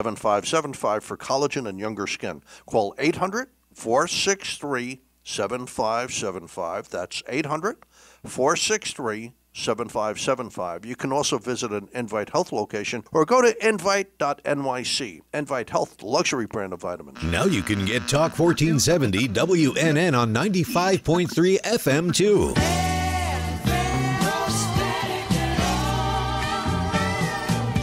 7575 for collagen and younger skin. Call 800-463-7575. That's 800-463-7575. You can also visit an Invite Health location or go to invite.nyc. Invite Health, luxury brand of vitamins. Now you can get Talk 1470 WNN on 95.3 FM too.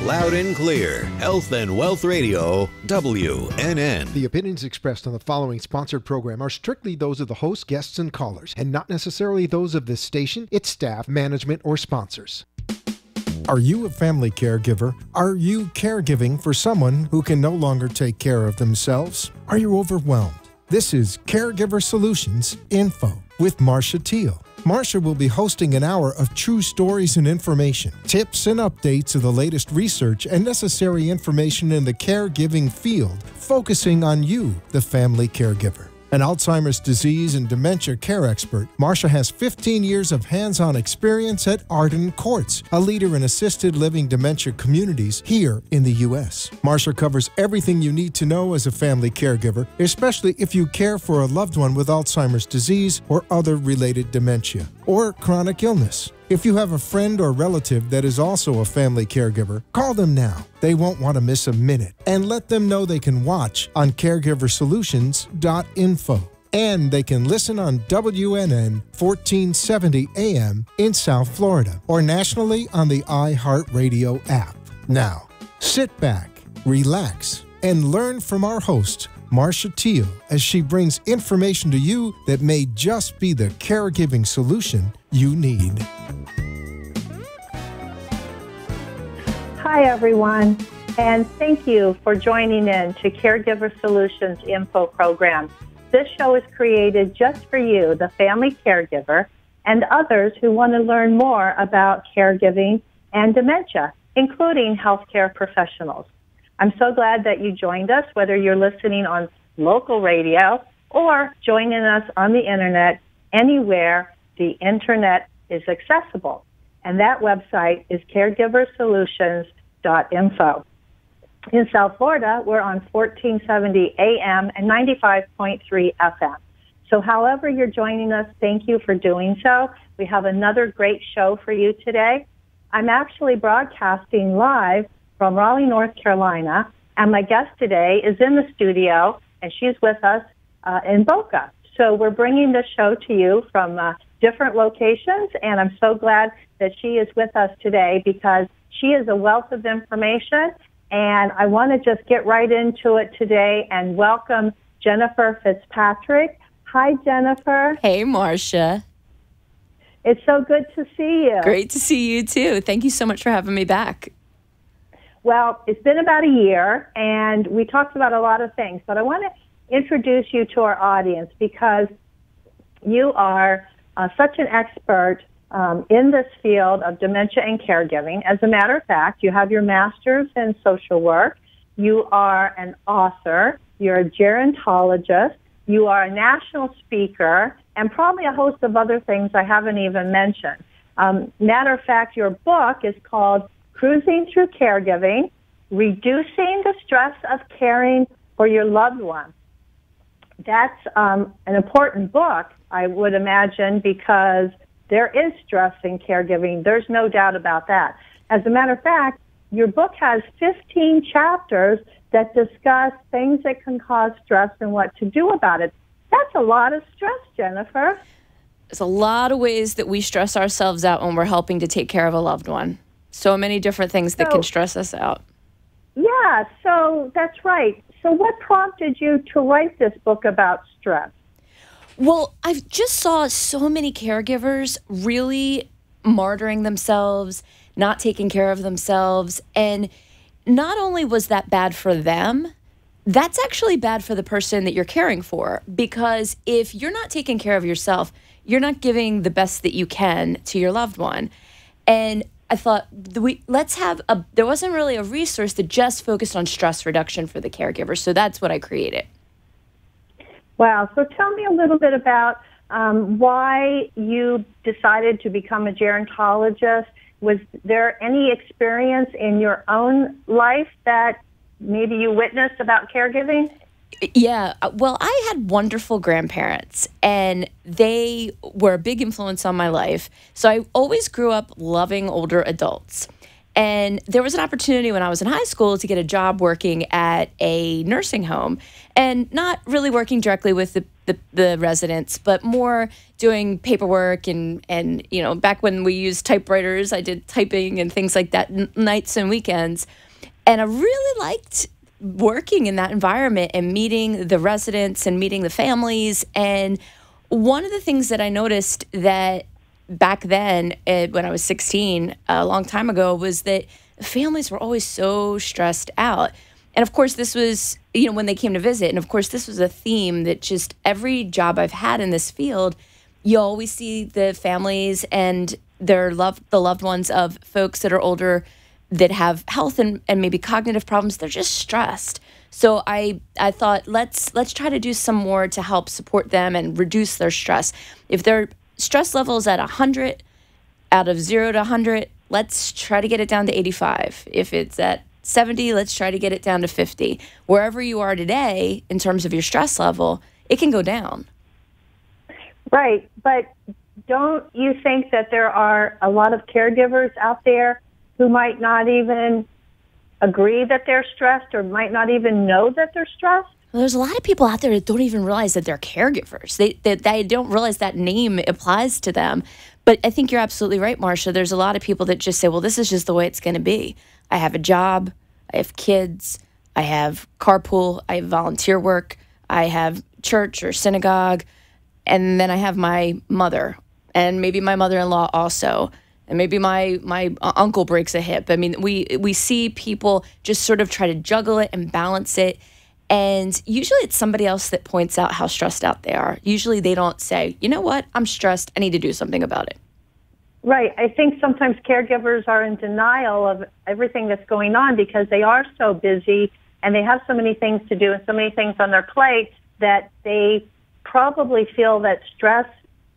Loud and clear. Health and Wealth Radio, WNN. The opinions expressed on the following sponsored program are strictly those of the host, guests, and callers, and not necessarily those of this station, its staff, management, or sponsors. Are you a family caregiver? Are you caregiving for someone who can no longer take care of themselves? Are you overwhelmed? This is Caregiver Solutions Info with Marcia Teele. Marcia will be hosting an hour of true stories and information, tips and updates of the latest research and necessary information in the caregiving field, focusing on you, the family caregiver. An Alzheimer's disease and dementia care expert, Marcia has 15 years of hands-on experience at Arden Courts, a leader in assisted living dementia communities here in the U.S. Marcia covers everything you need to know as a family caregiver, especially if you care for a loved one with Alzheimer's disease or other related dementia or chronic illness. If you have a friend or relative that is also a family caregiver, call them now. They won't want to miss a minute. And let them know they can watch on caregiversolutions.info. And they can listen on WNN 1470 AM in South Florida or nationally on the iHeartRadio app. Now, sit back, relax, and learn from our host, Marcia Teele, as she brings information to you that may just be the caregiving solution you need. Hi, everyone, and thank you for joining in to Caregiver Solutions Info Program. This show is created just for you, the family caregiver, and others who want to learn more about caregiving and dementia, including healthcare professionals. I'm so glad that you joined us, whether you're listening on local radio or joining us on the internet, anywhere the internet is accessible. And that website is caregiversolutions.info. In South Florida, we're on 1470 AM and 95.3 FM. So however you're joining us, thank you for doing so. We have another great show for you today. I'm actually broadcasting live from Raleigh, North Carolina, and my guest today is in the studio, and she's with us in Boca. So we're bringing the show to you from different locations, and I'm so glad that she is with us today because she is a wealth of information, and I want to just get right into it today and welcome Jennifer Fitzpatrick. Hi, Jennifer. Hey, Marcia. It's so good to see you. Great to see you, too. Thank you so much for having me back. Well, it's been about a year, and we talked about a lot of things, but I want to introduce you to our audience because you are such an expert in this field of dementia and caregiving. As a matter of fact, you have your master's in social work. You are an author. You're a gerontologist. You are a national speaker, and probably a host of other things I haven't even mentioned. Matter of fact, your book is called Cruising Through Caregiving, Reducing the Stress of Caring for Your Loved One. That's an important book, I would imagine, because there is stress in caregiving. There's no doubt about that. As a matter of fact, your book has 15 chapters that discuss things that can cause stress and what to do about it. That's a lot of stress, Jennifer. There's a lot of ways that we stress ourselves out when we're helping to take care of a loved one. So many different things that can stress us out. Yeah, so that's right. So what prompted you to write this book about stress? Well, I just saw so many caregivers really martyring themselves, not taking care of themselves. And not only was that bad for them, that's actually bad for the person that you're caring for. Because if you're not taking care of yourself, you're not giving the best that you can to your loved one. And I thought, there wasn't really a resource that just focused on stress reduction for the caregiver. So that's what I created. Wow. So tell me a little bit about why you decided to become a gerontologist. Was there any experience in your own life that maybe you witnessed about caregiving? Yeah. Well, I had wonderful grandparents, and they were a big influence on my life. So I always grew up loving older adults. And there was an opportunity when I was in high school to get a job working at a nursing home, and not really working directly with the residents, but more doing paperwork and back when we used typewriters, I did typing and things like that nights and weekends. And I really liked working in that environment and meeting the residents and meeting the families. And one of the things that I noticed that back then, when I was 16, a long time ago, was that families were always so stressed out. And of course, this was, when they came to visit. And of course, this was a theme that just every job I've had in this field, you always see the families and the loved ones of folks that are older that have health and maybe cognitive problems. They're just stressed. So I thought, let's try to do some more to help support them and reduce their stress. If their stress level is at 100, out of 0 to 100, let's try to get it down to 85. If it's at 70, let's try to get it down to 50. Wherever you are today, in terms of your stress level, it can go down. Right, but don't you think that there are a lot of caregivers out there who might not even agree that they're stressed or might not even know that they're stressed? Well, there's a lot of people out there that don't even realize that they're caregivers. They don't realize that name applies to them. But I think you're absolutely right, Marcia. There's a lot of people that just say, well, this is just the way it's going to be. I have a job, I have kids, I have carpool, I have volunteer work, I have church or synagogue, and then I have my mother, and maybe my mother-in-law also. And maybe my uncle breaks a hip. I mean, we see people just sort of try to juggle it and balance it. And usually it's somebody else that points out how stressed out they are. Usually they don't say, you know what, I'm stressed, I need to do something about it. Right. I think sometimes caregivers are in denial of everything that's going on because they are so busy and they have so many things to do and so many things on their plate that they probably feel that stress,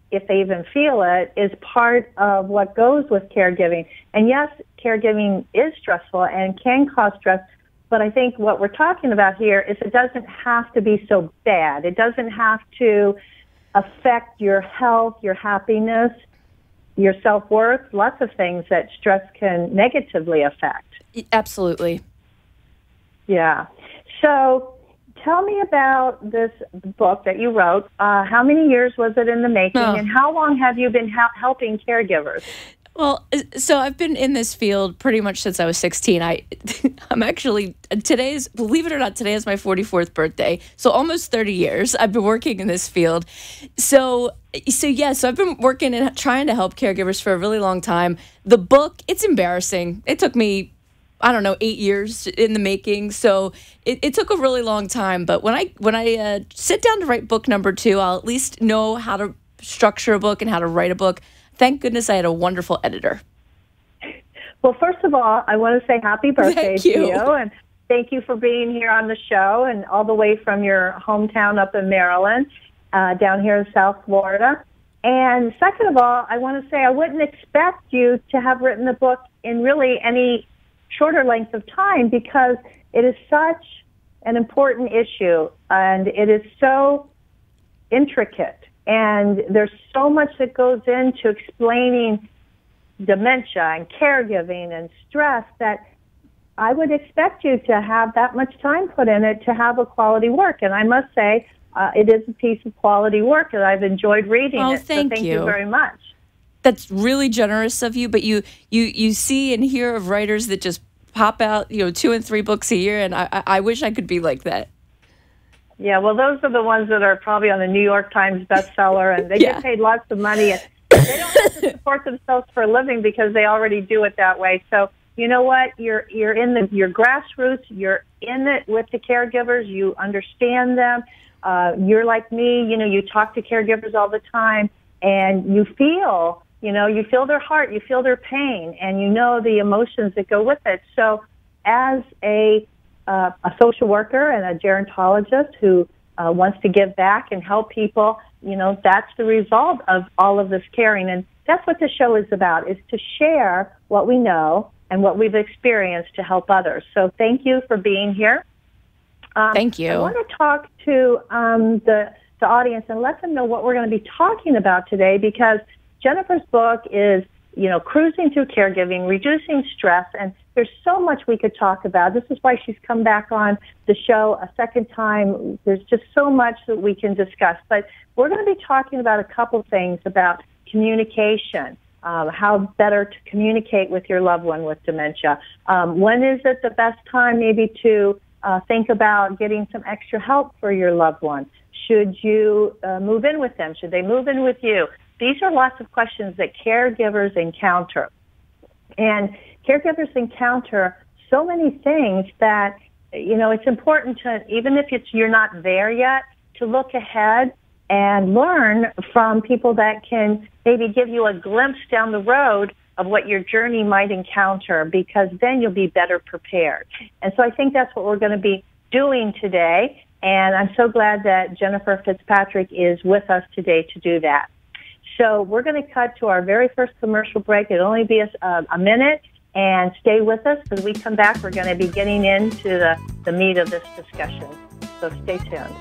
if they even feel it, is part of what goes with caregiving. And yes, caregiving is stressful and can cause stress, but I think what we're talking about here is it doesn't have to be so bad. It doesn't have to affect your health, your happiness, your self-worth, lots of things that stress can negatively affect. Absolutely. Yeah. So tell me about this book that you wrote. How many years was it in the making, and how long have you been helping caregivers? Well, so I've been in this field pretty much since I was 16. I'm actually, believe it or not, today is my 44th birthday. So almost 30 years I've been working in this field. So I've been working and trying to help caregivers for a really long time. The book, it's embarrassing. It took me, 8 years in the making. So it took a really long time. But when I sit down to write book number 2, I'll at least know how to structure a book and how to write a book. Thank goodness I had a wonderful editor. Well, first of all, I want to say happy birthday to you. And thank you for being here on the show and all the way from your hometown up in Maryland, down here in South Florida. And second of all, I want to say I wouldn't expect you to have written the book in really any shorter length of time because it is such an important issue and it is so intricate. And there's so much that goes into explaining dementia and caregiving and stress that I would expect you to have that much time put in it to have a quality work. And I must say, it is a piece of quality work, and I've enjoyed reading it. Thank you very much. That's really generous of you, but you see and hear of writers that just pop out, 2 and 3 books a year, and I wish I could be like that. Yeah, well, those are the ones that are probably on the New York Times bestseller, and they get paid lots of money. And they don't have to support themselves for a living because they already do it that way. So you know what? You're in your grassroots. You're in it with the caregivers. You understand them. You're like me. You talk to caregivers all the time, and you feel their heart, you feel their pain, and you know the emotions that go with it. So as a social worker and a gerontologist who wants to give back and help people, that's the result of all of this caring. And that's what the show is about, is to share what we know and what we've experienced to help others. So thank you for being here. Thank you. I want to talk to the audience and let them know what we're going to be talking about today, because Jennifer's book is, cruising through caregiving, reducing stress, and there's so much we could talk about. This is why she's come back on the show a second time. There's just so much that we can discuss. But we're going to be talking about a couple things about communication, how better to communicate with your loved one with dementia. When is it the best time maybe to think about getting some extra help for your loved one? Should you move in with them? Should they move in with you? These are lots of questions that caregivers encounter. And caregivers encounter so many things that, it's important to, even if you're not there yet, to look ahead and learn from people that can maybe give you a glimpse down the road of what your journey might encounter, because then you'll be better prepared. And so I think that's what we're going to be doing today. And I'm so glad that Jennifer Fitzpatrick is with us today to do that. So we're going to cut to our very first commercial break. It'll only be a minute, and stay with us. When we come back, we're going to be getting into the meat of this discussion. So stay tuned.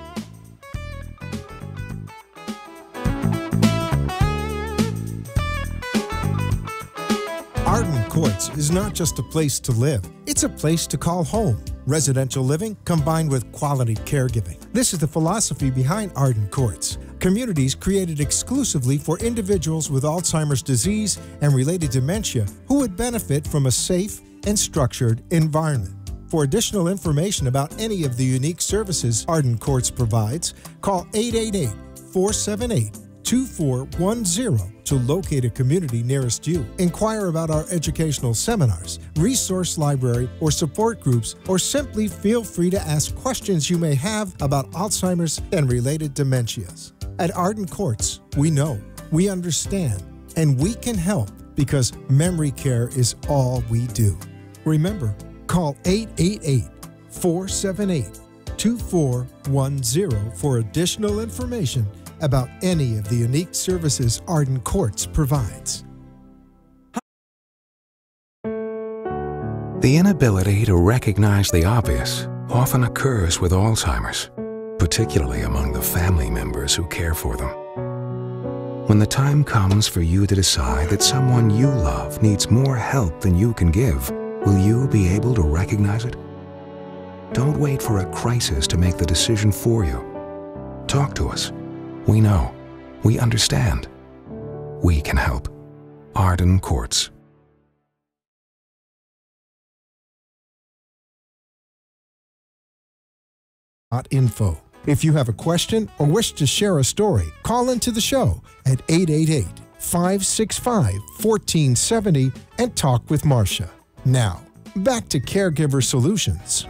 Arden Courts is not just a place to live, it's a place to call home. Residential living combined with quality caregiving. This is the philosophy behind Arden Courts. Communities created exclusively for individuals with Alzheimer's disease and related dementia who would benefit from a safe and structured environment. For additional information about any of the unique services Arden Courts provides, call 888-478-2410 to locate a community nearest you. Inquire about our educational seminars, resource library, or support groups, or simply feel free to ask questions you may have about Alzheimer's and related dementias. At Arden Courts, we know, we understand, and we can help, because memory care is all we do. Remember, call 888-478-2410 for additional information about any of the unique services Arden Courts provides. The inability to recognize the obvious often occurs with Alzheimer's, particularly among the family members who care for them. When the time comes for you to decide that someone you love needs more help than you can give, will you be able to recognize it? Don't wait for a crisis to make the decision for you. Talk to us. We know. We understand. We can help. Arden Courts. .info. If you have a question or wish to share a story, call into the show at 888-565-1470 and talk with Marcia. Now, back to Caregiver Solutions.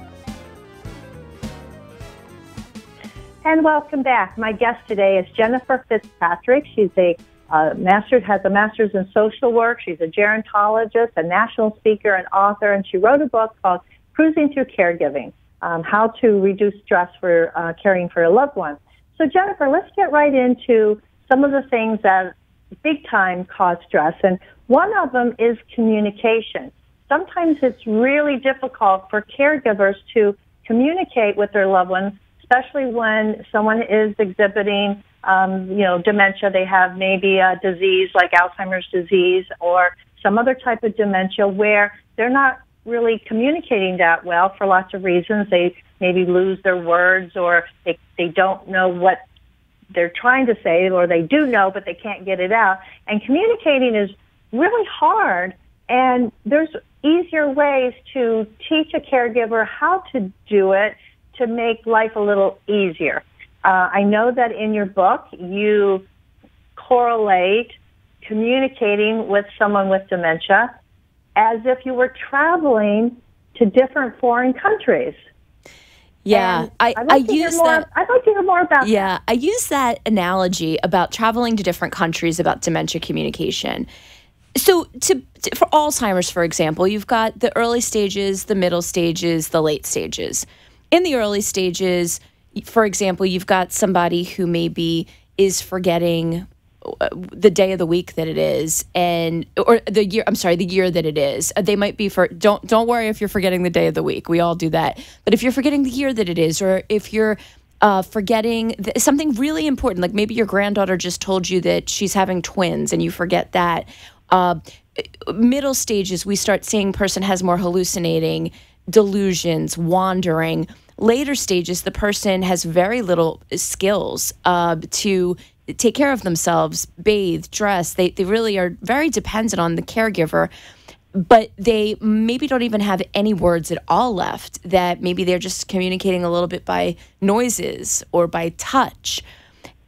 And welcome back. My guest today is Jennifer Fitzpatrick. She's has a master's in social work. She's a gerontologist, a national speaker, and author, and she wrote a book called Cruising Through Caregiving, how to reduce stress for caring for a loved one. So, Jennifer, let's get right into some of the things that big time cause stress, and one of them is communication. Sometimes it's really difficult for caregivers to communicate with their loved ones, especially when someone is exhibiting, dementia. They have maybe a disease like Alzheimer's disease or some other type of dementia where they're not really communicating that well for lots of reasons. They maybe lose their words, or they don't know what they're trying to say, or they do know, but they can't get it out. And communicating is really hard, and there's easier ways to teach a caregiver how to do it to make life a little easier. I know that in your book you correlate communicating with someone with dementia as if you were traveling to different foreign countries. Yeah, I'd use that. I'd like to hear more about that. Yeah, I use that analogy about traveling to different countries about dementia communication. So for Alzheimer's, for example, you've got the early stages, the middle stages, the late stages. In the early stages, for example, you've got somebody who maybe is forgetting the day of the week that it is, or the year. I'm sorry, the year that it is. They might be don't worry if you're forgetting the day of the week. We all do that. But if you're forgetting the year that it is, or if you're forgetting something really important, like maybe your granddaughter just told you that she's having twins, and you forget that. Middle stages, we start seeing person has more hallucinating, delusions, wandering. Later stages, the person has very little skills to take care of themselves, bathe, dress. They really are very dependent on the caregiver, but they maybe don't even have any words at all left, that maybe they're just communicating a little bit by noises or by touch.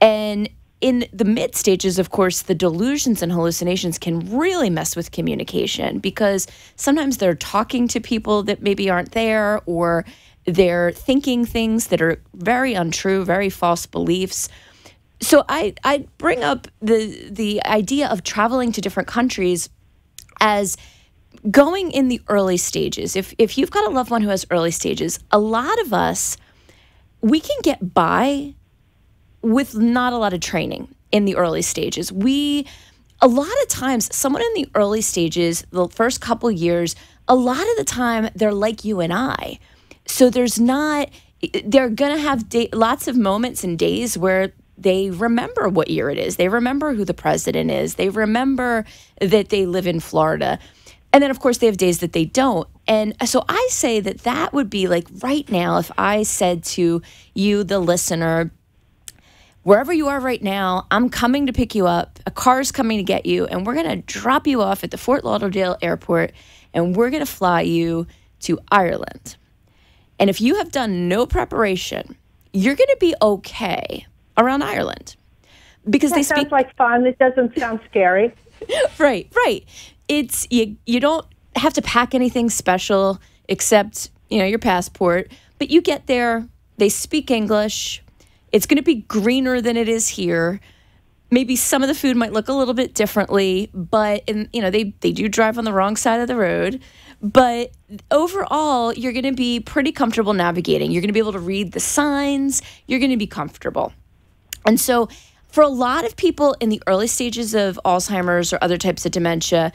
And in the mid stages, of course, the delusions and hallucinations can really mess with communication, because sometimes they're talking to people that maybe aren't there, or they're thinking things that are very untrue, very false beliefs. So I bring up the idea of traveling to different countries as going in the early stages. If you've got a loved one who has early stages, a lot of us, we can get by with not a lot of training in the early stages. A lot of times, someone in the early stages, the first couple years, a lot of the time, they're like you and I. So they're going to have lots of moments and days where they remember what year it is. They remember who the president is. They remember that they live in Florida. And then, of course, they have days that they don't. And so I say that would be like right now, if I said to you, the listener, wherever you are right now, I'm coming to pick you up. A car's coming to get you, and we're going to drop you off at the Fort Lauderdale airport, and we're going to fly you to Ireland. And if you have done no preparation, you're going to be okay around Ireland, because that sounds like fun. It doesn't sound scary. Right. It's you don't have to pack anything special except your passport. But you get there, they speak English. It's going to be greener than it is here. Maybe some of the food might look a little bit differently, but they do drive on the wrong side of the road. But overall, you're going to be pretty comfortable navigating. You're going to be able to read the signs. You're going to be comfortable. And so for a lot of people in the early stages of Alzheimer's or other types of dementia,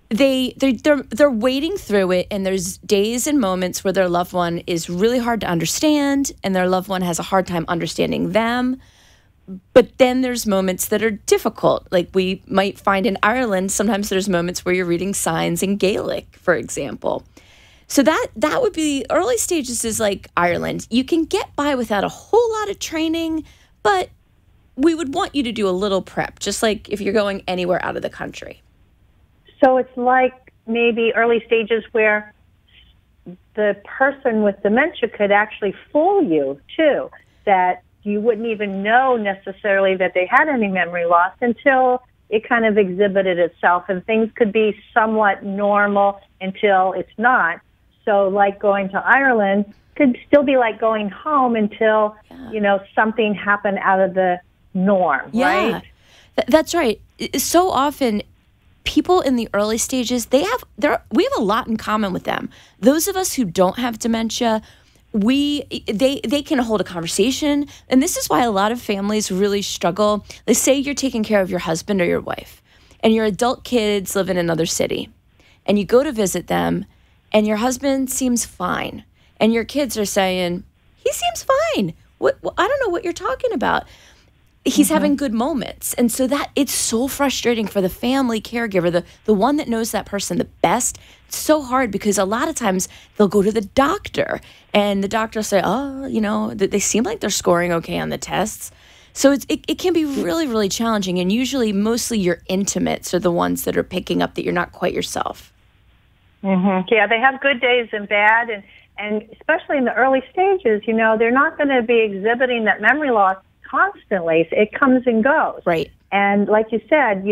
they're wading through it, and there's days and moments where their loved one is really hard to understand, and their loved one has a hard time understanding them. But then there's moments that are difficult. Like we might find in Ireland, sometimes there's moments where you're reading signs in Gaelic, for example. So that would be early stages is like Ireland. You can get by without a whole lot of training, but we would want you to do a little prep, just like if you're going anywhere out of the country. So it's like maybe early stages where the person with dementia could actually fool you, too, that you wouldn't even know necessarily that they had any memory loss until it kind of exhibited itself, and things could be somewhat normal until it's not. So like going to Ireland could still be like going home until, something happened out of the norm, right? That's right. So often people in the early stages, we have a lot in common with them. Those of us who don't have dementia, they can hold a conversation, and this is why a lot of families really struggle. Let's say you're taking care of your husband or your wife, and your adult kids live in another city, and you go to visit them, and your husband seems fine, and your kids are saying, he seems fine. What I don't know what you're talking about. He's having good moments. And so that it's so frustrating for the family caregiver, the one that knows that person the best. It's so hard because a lot of times they'll go to the doctor, and the doctor will say, they seem like they're scoring okay on the tests. So it can be really, really challenging. And usually mostly your intimates are the ones that are picking up that you're not quite yourself. Mm-hmm. Yeah, they have good days and bad. And especially in the early stages, they're not going to be exhibiting that memory loss constantly. It comes and goes. Right. And like you said,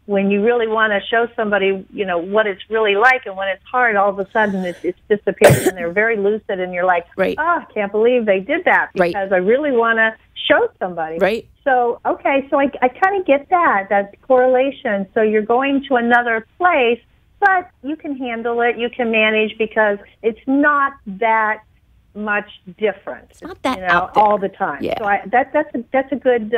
when you really want to show somebody, what it's really like, and when it's hard, all of a sudden it disappears, and they're very lucid, and you're like, right. I can't believe they did that, because right. I really want to show somebody. Right. So, okay, so I kind of get that correlation. So you're going to another place, but you can handle it, you can manage, because it's not that much different. It's not that out there all the time. Yeah. So that's a good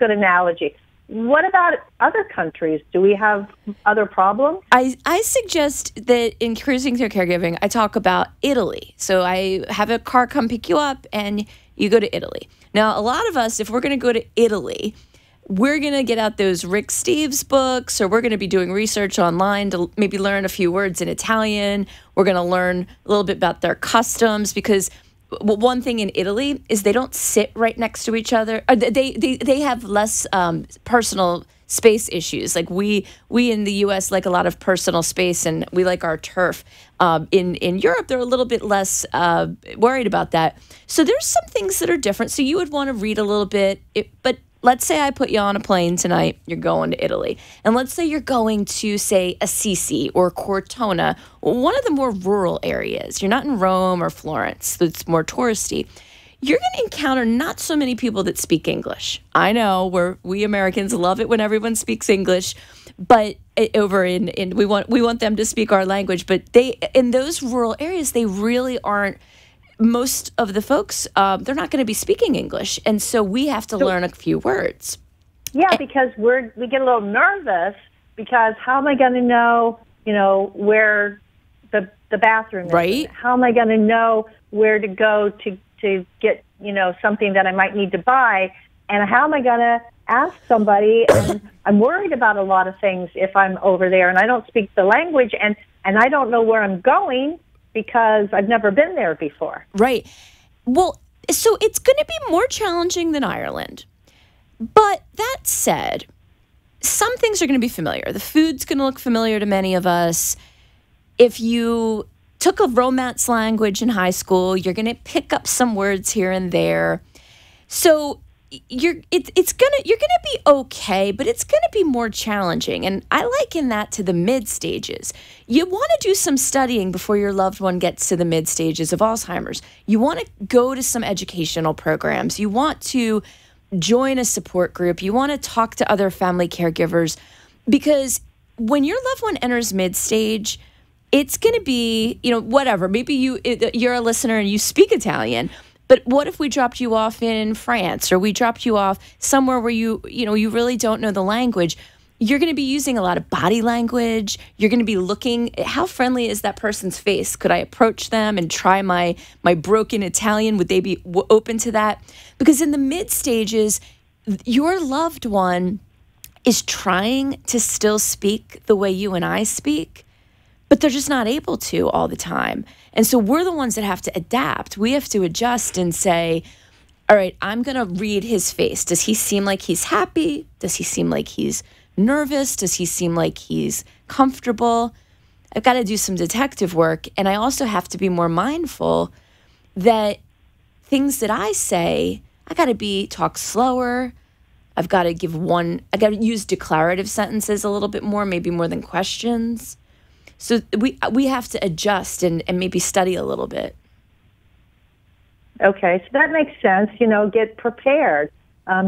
analogy. what about other countries? Do we have other problems? I suggest that in cruising through caregiving, I talk about Italy. So I have a car come pick you up and you go to Italy. Now, a lot of us, if we're going to go to Italy, we're going to get out those Rick Steves books, or we're going to be doing research online to maybe learn a few words in Italian. We're going to learn a little bit about their customs, because one thing in Italy is they don't sit right next to each other. They have less personal space issues. Like we in the U.S. like a lot of personal space, and we like our turf. In Europe, they're a little bit less worried about that. So there's some things that are different. So you would want to read a little bit, but let's say I put you on a plane tonight, you're going to Italy. And let's say you're going to, say, Assisi or Cortona, one of the more rural areas. You're not in Rome or Florence, so it's more touristy. You're going to encounter not so many people that speak English. I know we Americans love it when everyone speaks English, but we want them to speak our language. But in those rural areas, they really aren't. Most of the folks, they're not going to be speaking English. And so we have to learn a few words. Yeah, because we get a little nervous, because how am I going to know, where the bathroom is? Right. How am I going to know where to go to get, something that I might need to buy? And how am I going to ask somebody? And I'm worried about a lot of things if I'm over there and I don't speak the language, and I don't know where I'm going, because I've never been there before. Right. Well, so it's going to be more challenging than Ireland. But that said, some things are going to be familiar. The food's going to look familiar to many of us. If you took a Romance language in high school, you're going to pick up some words here and there. So you're gonna be okay, but it's gonna be more challenging. And I liken that to the mid stages. You want to do some studying before your loved one gets to the mid stages of Alzheimer's. You want to go to some educational programs. You want to join a support group. You want to talk to other family caregivers, because when your loved one enters mid stage, it's going to be, whatever. Maybe you're a listener and you speak Italian. But what if we dropped you off in France, or we dropped you off somewhere where you really don't know the language? You're going to be using a lot of body language. You're going to be looking, how friendly is that person's face? Could I approach them and try my broken Italian? Would they be open to that? Because in the mid stages, your loved one is trying to still speak the way you and I speak, but they're just not able to all the time. And so we're the ones that have to adapt. We have to adjust and say, all right, I'm going to read his face. Does he seem like he's happy? Does he seem like he's nervous? Does he seem like he's comfortable? I've got to do some detective work. And I also have to be more mindful that things that I say, I got to talk slower. I've got to I got to use declarative sentences a little bit more, maybe more than questions. So we have to adjust and maybe study a little bit. Okay, so that makes sense. Get prepared.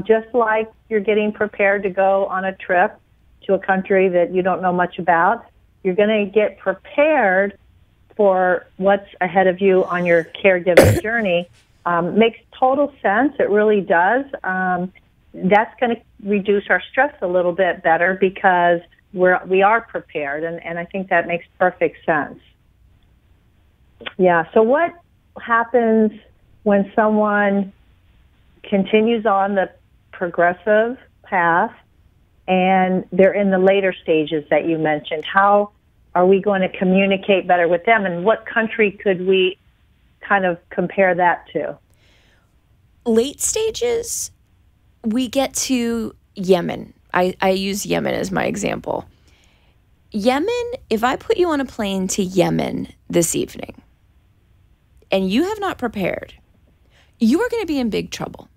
Just like you're getting prepared to go on a trip to a country that you don't know much about, you're going to get prepared for what's ahead of you on your caregiving journey. Makes total sense. It really does. That's going to reduce our stress a little bit better, because we are prepared, and I think that makes perfect sense. Yeah, so what happens when someone continues on the progressive path and they're in the later stages that you mentioned? How are we going to communicate better with them, and what country could we kind of compare that to? Late stages, we get to Yemen. I use Yemen as my example. Yemen, if I put you on a plane to Yemen this evening and you have not prepared, you are going to be in big trouble.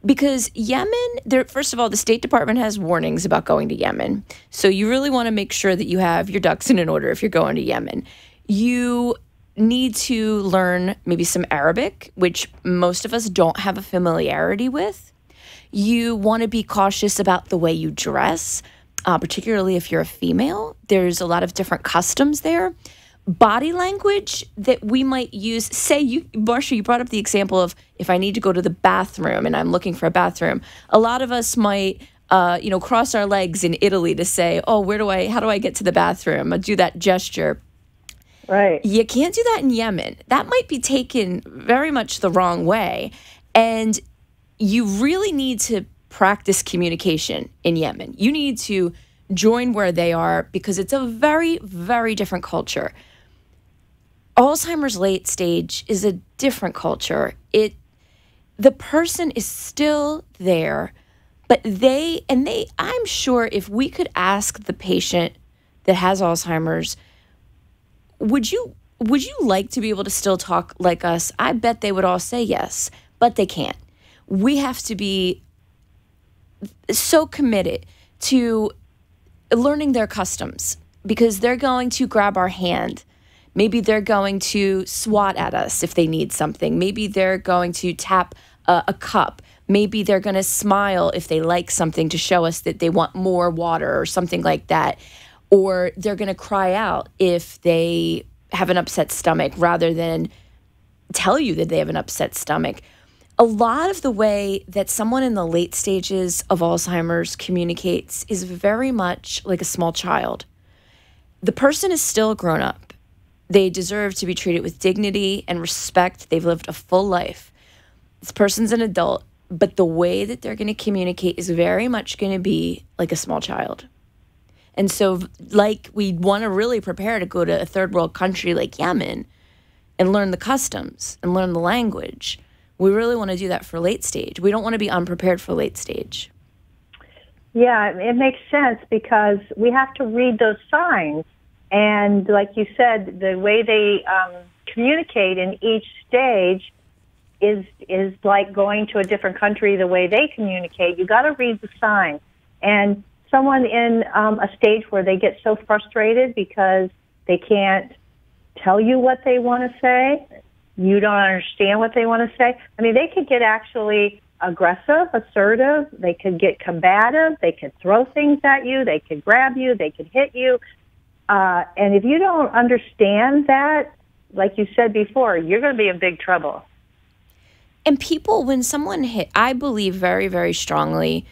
Because Yemen, first of all, the State Department has warnings about going to Yemen. So you really want to make sure that you have your ducks in order if you're going to Yemen. You need to learn maybe some Arabic, which most of us don't have a familiarity with. You want to be cautious about the way you dress, particularly if you're a female. There's a lot of different customs there. Body language that we might use, Marcia, you brought up the example of if I need to go to the bathroom and I'm looking for a bathroom. A lot of us might cross our legs in Italy to say, oh, how do I get to the bathroom? I do that gesture. Right. You can't do that in Yemen. That might be taken very much the wrong way. And you really need to practice communication in Yemen. You need to join where they are because it's a very, very different culture. Alzheimer's late stage is a different culture. The person is still there, but I'm sure if we could ask the patient that has Alzheimer's, would you like to be able to still talk like us? I bet they would all say yes, but they can't. We have to be so committed to learning their customs because they're going to grab our hand. Maybe they're going to swat at us if they need something. Maybe they're going to tap a cup. Maybe they're going to smile if they like something to show us that they want more water or something like that. Or they're going to cry out if they have an upset stomach rather than tell you that they have an upset stomach. A lot of the way that someone in the late stages of Alzheimer's communicates is very much like a small child. The person is still a grown-up. They deserve to be treated with dignity and respect. They've lived a full life. This person's an adult, but the way that they're going to communicate is very much going to be like a small child. And so, like, we want to really prepare to go to a third world country like Yemen and learn the customs and learn the language. We really want to do that for late stage. We don't want to be unprepared for late stage. Yeah, it makes sense because we have to read those signs. And like you said, the way they communicate in each stage is like going to a different country the way they communicate. You got to read the signs. And someone in a stage where they get so frustrated because they can't tell you what they want to say, you don't understand what they want to say. I mean, they could get actually aggressive, assertive. They could get combative. They could throw things at you. They could grab you. They could hit you. And if you don't understand that, like you said before, you're going to be in big trouble. And people, when someone I believe very, very strongly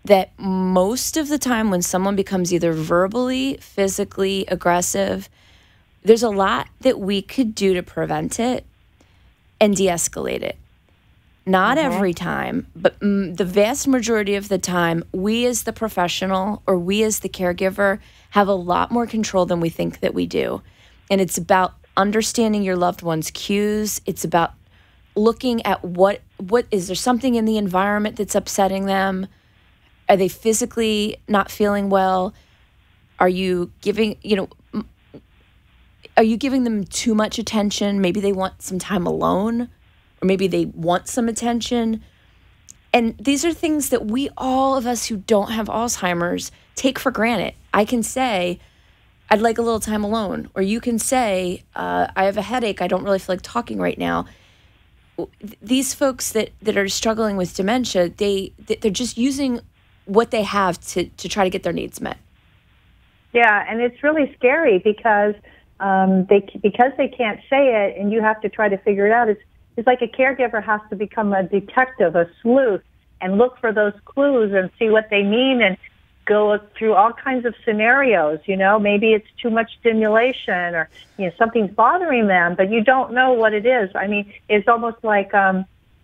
that most of the time when someone becomes either verbally, physically aggressive, there's a lot that we could do to prevent it and de-escalate it. Not every time, but the vast majority of the time, we as the professional or we as the caregiver have a lot more control than we think that we do. And it's about understanding your loved one's cues. It's about looking at what is there something in the environment that's upsetting them? Are they physically not feeling well? Are you giving them too much attention? Maybe they want some time alone, or maybe they want some attention. And these are things that all of us who don't have Alzheimer's take for granted. I can say, I'd like a little time alone. Or you can say, I have a headache. I don't really feel like talking right now. These folks that are struggling with dementia, they're just using what they have to try to get their needs met. Yeah, and it's really scary because they can't say it, and you have to try to figure it out. It's like a caregiver has to become a detective, a sleuth, and look for those clues and see what they mean and go through all kinds of scenarios. Maybe it's too much stimulation or something's bothering them, but you don't know what it is. I mean, it's almost like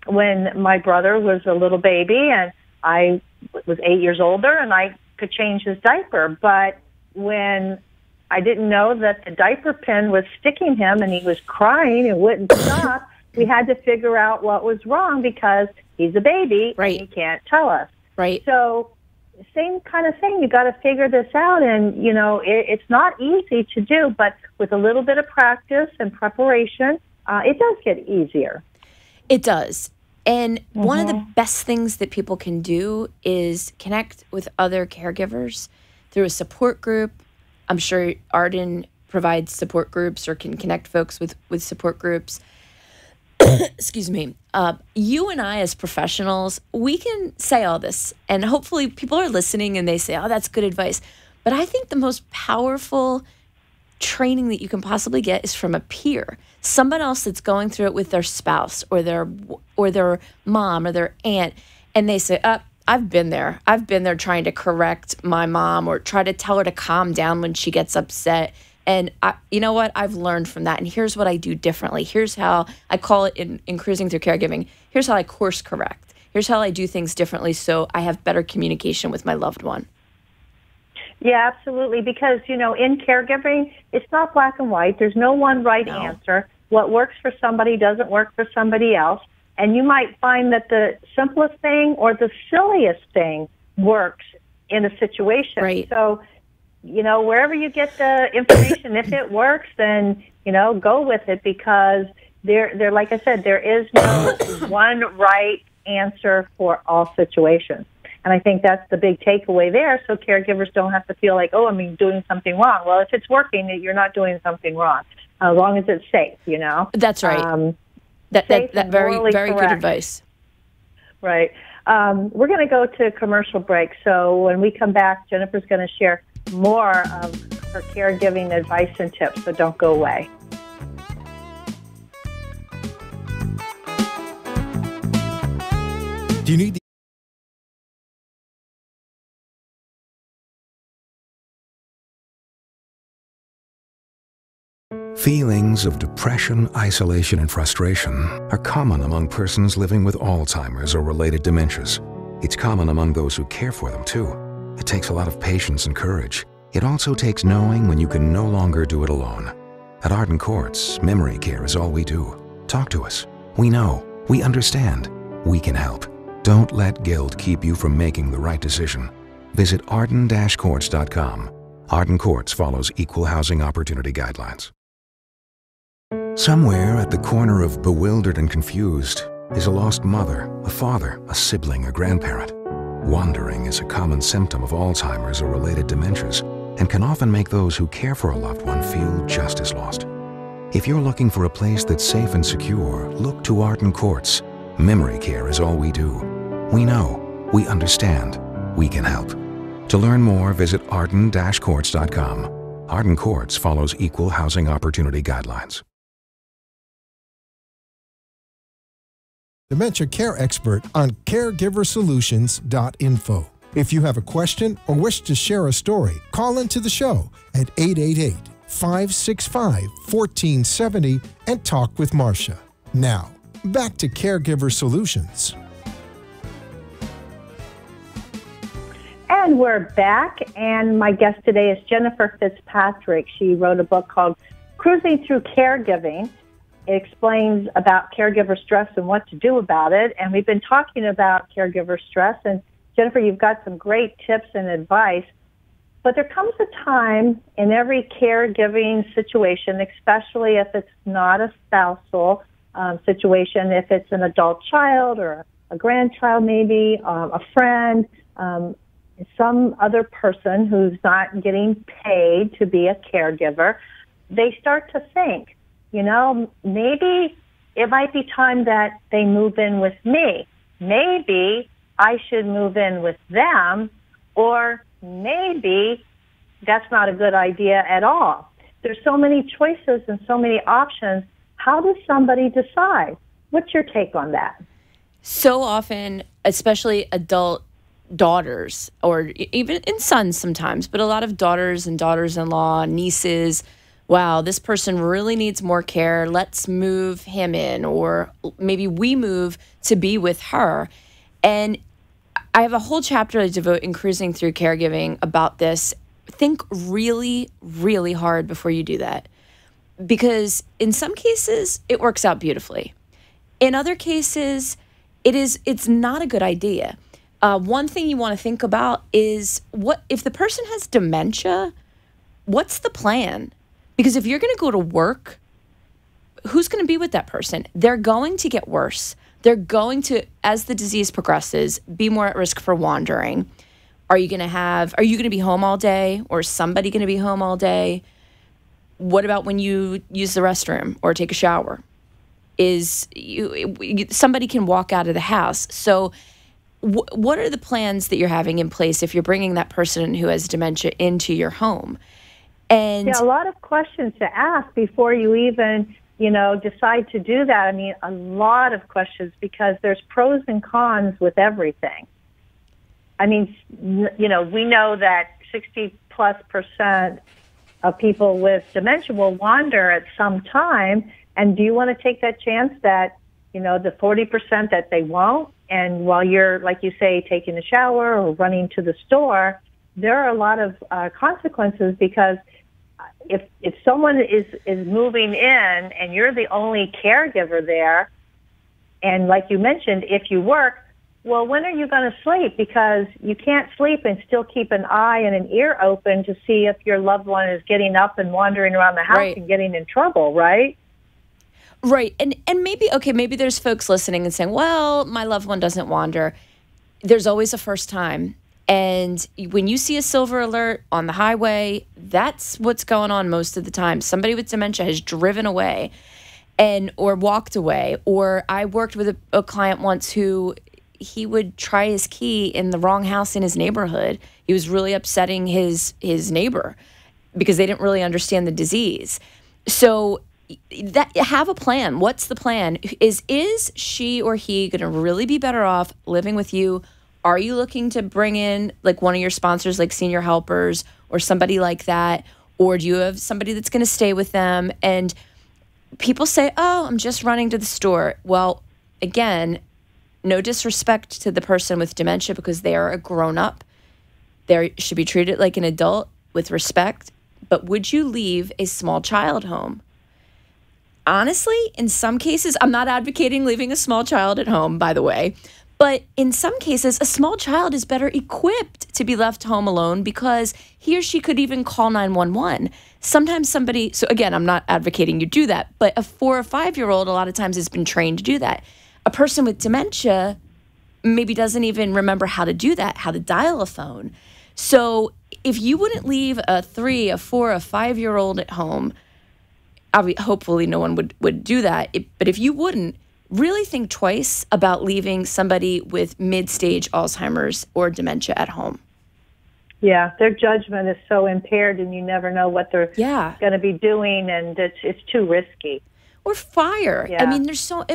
when my brother was a little baby and I was 8 years older and I could change his diaper, but when I didn't know that the diaper pin was sticking him and he was crying and wouldn't stop, we had to figure out what was wrong because he's a baby and he can't tell us. Right. So same kind of thing. You got to figure this out, and it's not easy to do, but with a little bit of practice and preparation, it does get easier. It does. And one of the best things that people can do is connect with other caregivers through a support group. I'm sure Arden provides support groups or can connect folks with support groups. Excuse me. You and I as professionals, we can say all this, and hopefully people are listening and they say, oh, that's good advice. But I think the most powerful training that you can possibly get is from a peer, someone else that's going through it with their spouse or their mom or their aunt, and they say, I've been there. I've been there trying to correct my mom or try to tell her to calm down when she gets upset. And you know what? I've learned from that. And here's what I do differently. Here's how I call it in cruising through caregiving. Here's how I course correct. Here's how I do things differently so I have better communication with my loved one. Yeah, absolutely. Because, in caregiving, it's not black and white. There's no one right answer. What works for somebody doesn't work for somebody else. And you might find that the simplest thing or the silliest thing works in a situation. Right. So, wherever you get the information, if it works, then, go with it, because there, like I said, there is no one right answer for all situations. And I think that's the big takeaway there, so caregivers don't have to feel like, I'm doing something wrong. Well, if it's working, you're not doing something wrong, as long as it's safe, That's right. That very, very good advice. Right. We're going to go to a commercial break. So when we come back, Jennifer's going to share more of her caregiving advice and tips. So don't go away. Do you need Feelings of depression, isolation, and frustration are common among persons living with Alzheimer's or related dementias. It's common among those who care for them, too. It takes a lot of patience and courage. It also takes knowing when you can no longer do it alone. At Arden Courts, memory care is all we do. Talk to us. We know. We understand. We can help. Don't let guilt keep you from making the right decision. Visit arden-courts.com. Arden Courts follows equal housing opportunity guidelines. Somewhere at the corner of bewildered and confused is a lost mother, a father, a sibling, a grandparent. Wandering is a common symptom of Alzheimer's or related dementias and can often make those who care for a loved one feel just as lost. If you're looking for a place that's safe and secure, look to Arden Courts. Memory care is all we do. We know, we understand, we can help. To learn more, visit arden-courts.com. Arden Courts follows equal housing opportunity guidelines. Dementia Care Expert on caregiversolutions.info. If you have a question or wish to share a story, call into the show at 888-565-1470 and talk with Marcia. Now, back to Caregiver Solutions. And we're back, and my guest today is Jennifer Fitzpatrick. She wrote a book called Cruising Through Caregiving. It explains about caregiver stress and what to do about it. And we've been talking about caregiver stress. And Jennifer, you've got some great tips and advice. But there comes a time in every caregiving situation, especially if it's not a spousal situation, if it's an adult child or a grandchild maybe, a friend, some other person who's not getting paid to be a caregiver, they start to think, maybe it might be time that they move in with me. Maybe I should move in with them, or maybe that's not a good idea at all. There's so many choices and so many options. How does somebody decide? What's your take on that? So often, especially adult daughters, or even in sons sometimes, but a lot of daughters and daughters-in-law, nieces, wow, this person really needs more care. Let's move him in, or maybe we move to be with her. And I have a whole chapter I devote in Cruising Through Caregiving about this. Think really, really hard before you do that, because in some cases it works out beautifully. In other cases, it's not a good idea. One thing you want to think about is, what if the person has dementia? What's the plan? Because if you're going to go to work, who's going to be with that person? They're going to get worse. They're going to, as the disease progresses, be more at risk for wandering. Are you going to be home all day, or is somebody going to be home all day? What about when you use the restroom or take a shower? Somebody can walk out of the house. So what are the plans that you're having in place if you're bringing that person who has dementia into your home? And a lot of questions to ask before you even, decide to do that. A lot of questions, because there's pros and cons with everything. I mean, we know that 60+% of people with dementia will wander at some time. And do you want to take that chance that, the 40% that they won't? And while you're, like you say, taking a shower or running to the store, there are a lot of consequences, because if someone is moving in and you're the only caregiver there, and like you mentioned, if you work, well, when are you going to sleep? Because you can't sleep and still keep an eye and an ear open to see if your loved one is getting up and wandering around the house and getting in trouble, right? Right. And maybe there's folks listening and saying, well, my loved one doesn't wander. There's always a first time. And when you see a silver alert on the highway, that's what's going on most of the time. Somebody with dementia has driven away or walked away. Or I worked with a client once who he would try his key in the wrong house in his neighborhood. He was really upsetting his neighbor because they didn't really understand the disease. So have a plan. What's the plan? Is she or he going to really be better off living with you? Are you looking to bring in like one of your sponsors, like senior helpers or somebody like that? Or do you have somebody that's going to stay with them? And people say, oh, I'm just running to the store. Well, again, no disrespect to the person with dementia, because they are a grown-up. They should be treated like an adult with respect. But would you leave a small child home? Honestly, in some cases, I'm not advocating leaving a small child at home, by the way. But in some cases, a small child is better equipped to be left home alone, because he or she could even call 911. Sometimes so again, I'm not advocating you do that, but a 4 or 5-year-old a lot of times has been trained to do that. A person with dementia maybe doesn't even remember how to do that, how to dial a phone. So if you wouldn't leave a 3, a 4, a 5-year-old at home, hopefully no one would do that. But if you wouldn't, really think twice about leaving somebody with mid-stage Alzheimer's or dementia at home. Yeah, their judgment is so impaired, and you never know what they're going to be doing, and it's too risky. Or fire. Yeah. I mean, there's so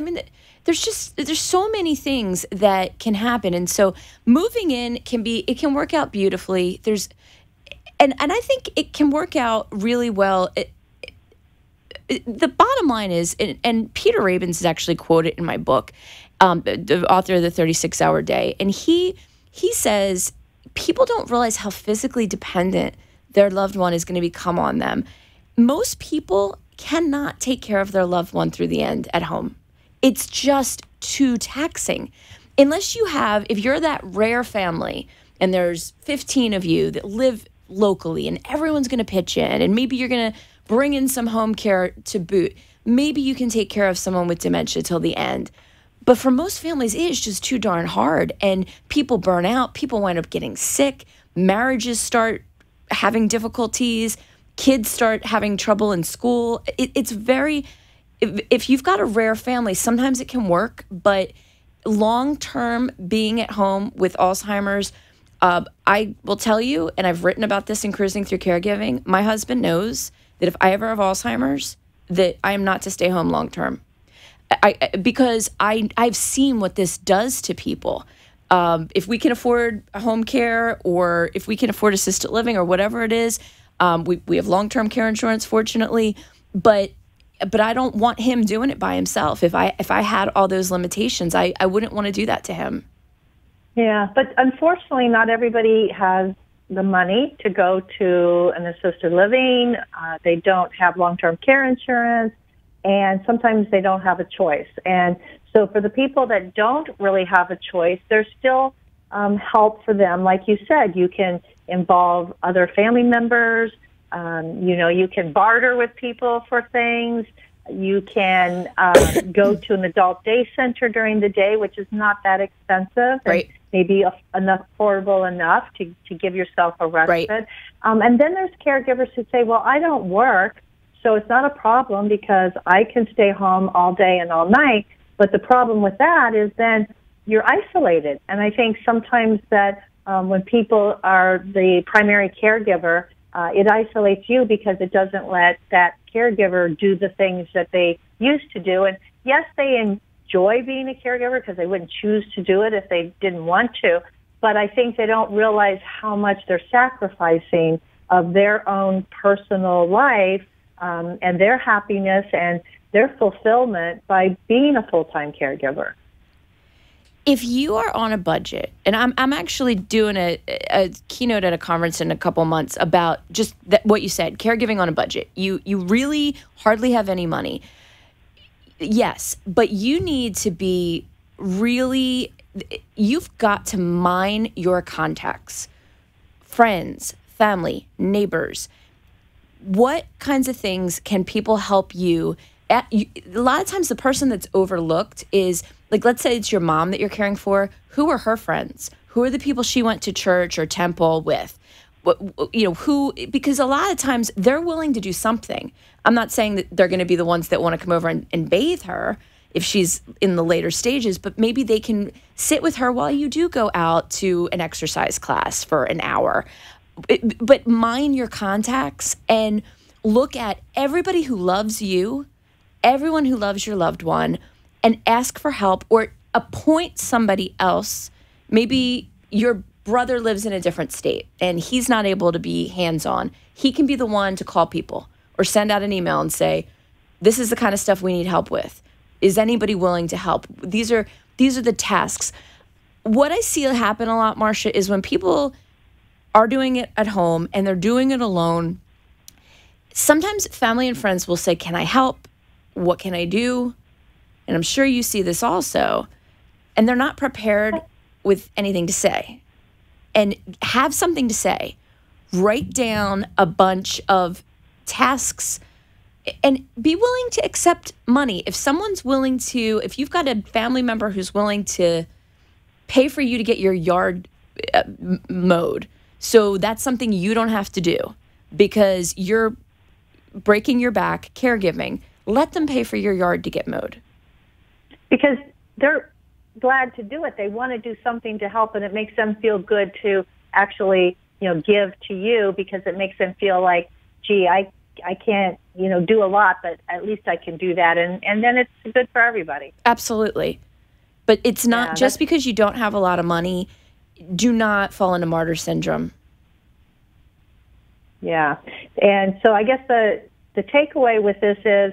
many things that can happen, and so moving in can work out beautifully. And I think it can work out really well. The bottom line is, and Peter Rabins is actually quoted in my book, the author of the 36-Hour Day, and he says people don't realize how physically dependent their loved one is going to become on them. Most people cannot take care of their loved one through the end at home. It's just too taxing. Unless if you're that rare family and there's 15 of you that live locally and everyone's going to pitch in, and maybe you're going to bring in some home care to boot. Maybe you can take care of someone with dementia till the end. But for most families, it is just too darn hard. And people burn out. People wind up getting sick. Marriages start having difficulties. Kids start having trouble in school. If you've got a rare family, sometimes it can work. But long-term being at home with Alzheimer's, I will tell you, and I've written about this in Cruising Through Caregiving, my husband knows that if I ever have Alzheimer's, that I am not to stay home long term, because I've seen what this does to people. If we can afford home care, or if we can afford assisted living, or whatever it is, we have long term care insurance, fortunately. But I don't want him doing it by himself. If I had all those limitations, I wouldn't want to do that to him. Yeah, but unfortunately, not everybody has the money to go to an assisted living. They don't have long-term care insurance, and sometimes they don't have a choice. And so for the people that don't really have a choice, there's still help for them. Like you said, you can involve other family members. You can barter with people for things. You can go to an adult day center during the day, which is not that expensive. Right. Maybe affordable enough to give yourself a respite. Right. And then there's caregivers who say, well, I don't work, so it's not a problem because I can stay home all day and all night. But the problem with that is then you're isolated. And I think sometimes that when people are the primary caregiver, it isolates you because it doesn't let that caregiver do the things that they used to do. And yes, they enjoy being a caregiver because they wouldn't choose to do it if they didn't want to. but I think they don't realize how much they're sacrificing of their own personal life and their happiness and their fulfillment by being a full-time caregiver. If you are on a budget, and I'm actually doing a keynote at a conference in a couple months about just what you said, caregiving on a budget. You really hardly have any money. Yes, but you need to be really, you've got to mine your contacts, friends, family, neighbors. What kinds of things can people help you? A lot of times the person that's overlooked is, like, let's say it's your mom that you're caring for. Who are her friends? Who are the people she went to church or temple with? Because a lot of times they're willing to do something. I'm not saying that they're going to be the ones that want to come over and bathe her if she's in the later stages, but maybe they can sit with her while you do go out to an exercise class for an hour. But mine your contacts and look at everybody who loves you, everyone who loves your loved one, and ask for help or appoint somebody else. Maybe your brother lives in a different state and he's not able to be hands-on. He can be the one to call people or send out an email and say, this is the kind of stuff we need help with. Is anybody willing to help? These are the tasks. What I see happen a lot, Marcia, is when people are doing it at home and they're doing it alone, sometimes family and friends will say, can I help? What can I do? And I'm sure you see this also. And they're not prepared with anything to say. And have something to say. Write down a bunch of tasks and be willing to accept money. If someone's willing to, if you've got a family member who's willing to pay for you to get your yard mowed, so that's something you don't have to do because you're breaking your back caregiving, let them pay for your yard to get mowed. Because they're glad to do it. They want to do something to help, and it makes them feel good to actually, give to you because it makes them feel like, gee, I can't, do a lot, but at least I can do that. And then it's good for everybody. Absolutely. But it's not just because you don't have a lot of money, do not fall into martyr syndrome. Yeah. And so I guess the takeaway with this is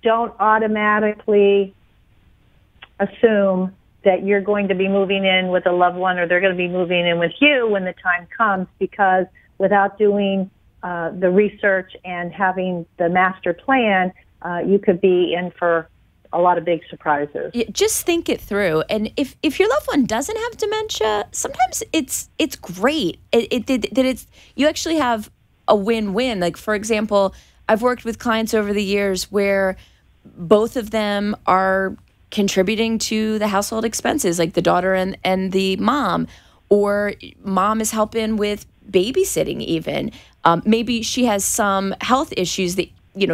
don't automatically assume that you're going to be moving in with a loved one or they're going to be moving in with you when the time comes, because without doing the research and having the master plan, you could be in for a lot of big surprises. Yeah, just think it through. And if your loved one doesn't have dementia, sometimes it's great. It's you actually have a win-win. Like, for example, I've worked with clients over the years where both of them are contributing to the household expenses, like the daughter and the mom, or mom is helping with babysitting even. Maybe she has some health issues that,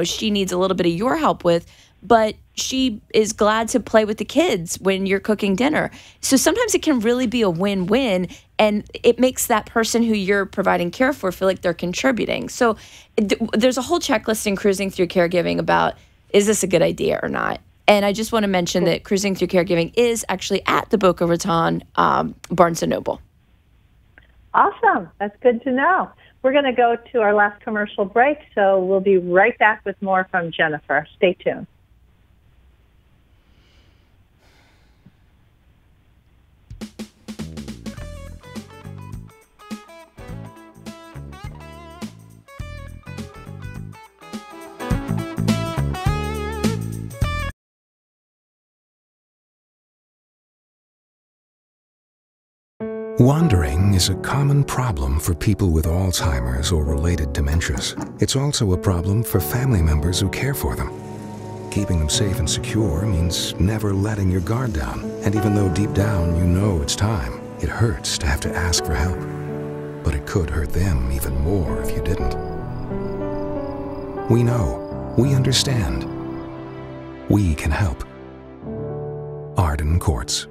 she needs a little bit of your help with, but she is glad to play with the kids when you're cooking dinner. So sometimes it can really be a win-win, and it makes that person who you're providing care for feel like they're contributing. So there's a whole checklist in Cruising Through Caregiving about, is this a good idea or not? And I just want to mention that Cruising Through Caregiving is actually at the Boca Raton Barnes & Noble. Awesome. That's good to know. We're going to go to our last commercial break, so we'll be right back with more from Jennifer. Stay tuned. Wandering is a common problem for people with Alzheimer's or related dementias. It's also a problem for family members who care for them. Keeping them safe and secure means never letting your guard down. And even though deep down you know it's time, it hurts to have to ask for help. But it could hurt them even more if you didn't. We know. We understand. We can help. Arden Courts.